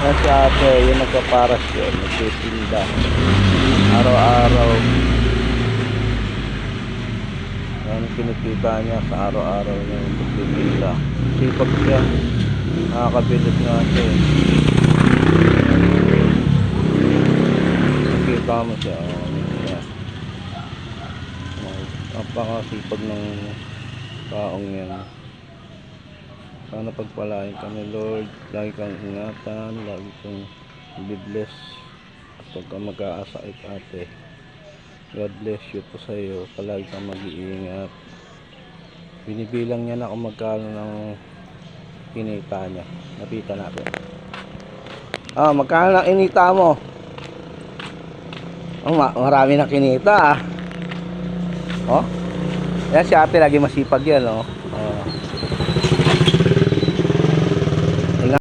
Yan si ate, yung nagpaparasyon, nagtitinda. Araw-araw. Yan kinikita niya sa araw-araw na yung nagtitinda. Sipag siya. Nakakabilis nga siya eh. Nakita mo siya. Napakasipag ng taong yan. Sana pagpalain kami Lord, lagi kang ingatan, lagi kang i-bless at huwag kang mag-aasakit ate. God bless you po sa iyo, palagi kang mag-iingat. Binibilang niya na kung magkano ng kinita niya. Napita natin. Magkano ng inita mo? Marami na kinita ah. Yan si ate lagi masipag yan oh.